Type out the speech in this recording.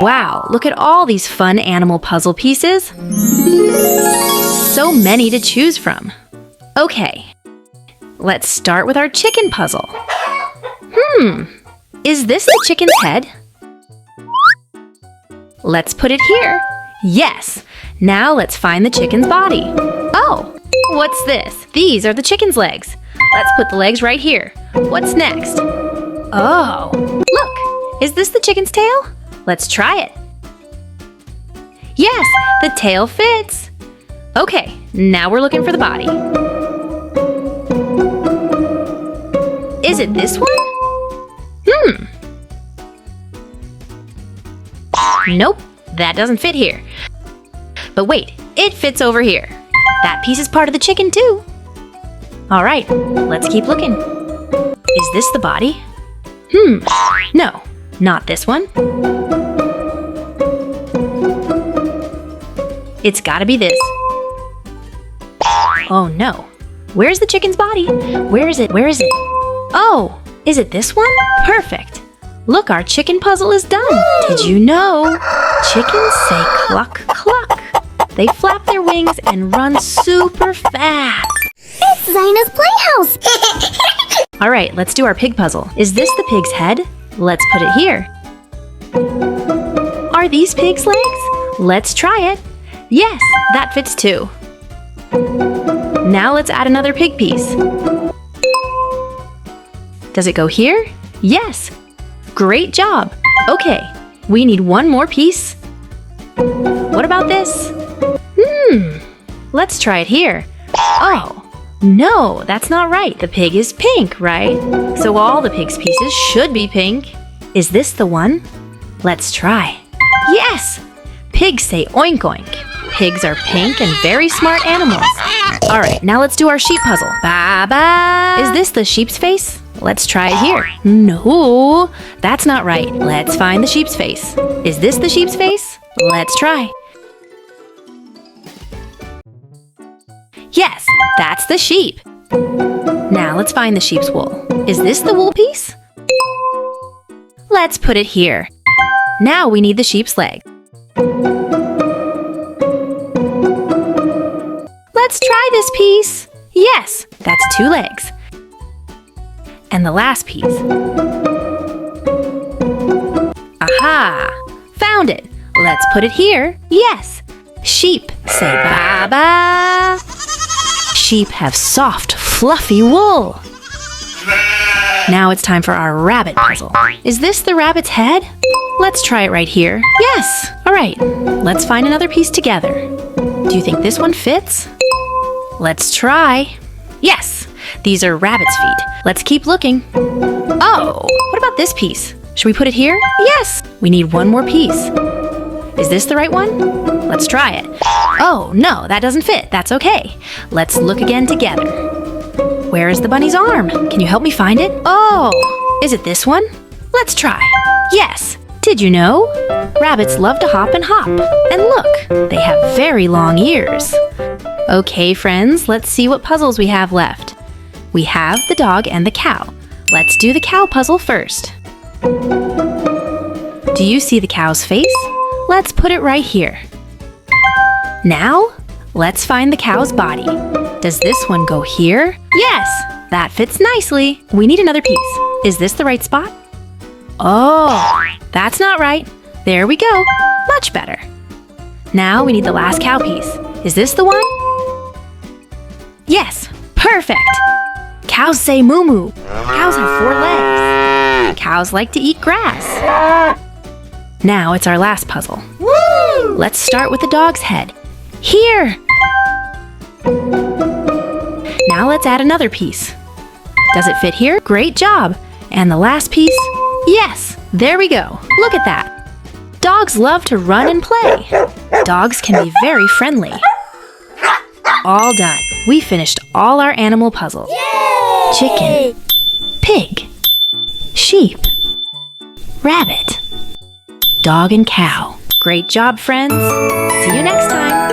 Wow, look at all these fun animal puzzle pieces. So many to choose from. Okay, let's start with our chicken puzzle. Is this the chicken's head? Let's put it here. Yes! Now let's find the chicken's body. Oh, what's this? These are the chicken's legs. Let's put the legs right here. What's next? Oh, look! Is this the chicken's tail? Let's try it. Yes, the tail fits. Okay, now we're looking for the body. Is it this one? Nope, that doesn't fit here. But wait, it fits over here. That piece is part of the chicken too. All right, let's keep looking. Is this the body? No, not this one. It's gotta be this. Oh no, where's the chicken's body? Where is it? Where is it? Oh, is it this one? Perfect. Look, our chicken puzzle is done. Did you know? Chickens say cluck, cluck. They flap their wings and run super fast. It's Zina's playhouse. All right, let's do our pig puzzle. Is this the pig's head? Let's put it here. Are these pig's legs? Let's try it. Yes, that fits too. Now let's add another pig piece. Does it go here? Yes. Great job. Okay, we need one more piece. What about this? Let's try it here. Oh, no, that's not right. The pig is pink, right? So all the pig's pieces should be pink. Is this the one? Let's try. Yes! Pigs say oink oink. Pigs are pink and very smart animals. All right, now let's do our sheep puzzle. Ba-ba! Is this the sheep's face? Let's try it here. No, that's not right. Let's find the sheep's face. Is this the sheep's face? Let's try. Yes, that's the sheep. Now let's find the sheep's wool. Is this the wool piece? Let's put it here. Now we need the sheep's leg. Let's try this piece. Yes, that's 2 legs. And the last piece. Aha! Found it. Let's put it here. Yes. Sheep say ba-ba. Sheep have soft, fluffy wool. Now it's time for our rabbit puzzle. Is this the rabbit's head? Let's try it right here. Yes. All right. Let's find another piece together. Do you think this one fits? Let's try. Yes. These are rabbit's feet. Let's keep looking. Oh, what about this piece? Should we put it here? Yes. We need one more piece. Is this the right one? Let's try it. Oh, no, that doesn't fit. That's okay. Let's look again together. Where is the bunny's arm? Can you help me find it? Oh, is it this one? Let's try. Yes. Did you know? Rabbits love to hop and hop. And look, they have very long ears. Okay, friends, let's see what puzzles we have left. We have the dog and the cow. Let's do the cow puzzle first. Do you see the cow's face? Let's put it right here. Now, let's find the cow's body. Does this one go here? Yes, that fits nicely. We need another piece. Is this the right spot? Oh, that's not right. There we go. Much better. Now we need the last cow piece. Is this the one? Yes, perfect. Cows say moo-moo. Cows have 4 legs. Cows like to eat grass. Now it's our last puzzle. Woo! Let's start with the dog's head. Here! Now let's add another piece. Does it fit here? Great job! And the last piece? Yes! There we go. Look at that. Dogs love to run and play. Dogs can be very friendly. All done. We finished all our animal puzzles. Yay! Chicken, pig, sheep, rabbit, dog and cow. Great job, friends. See you next time.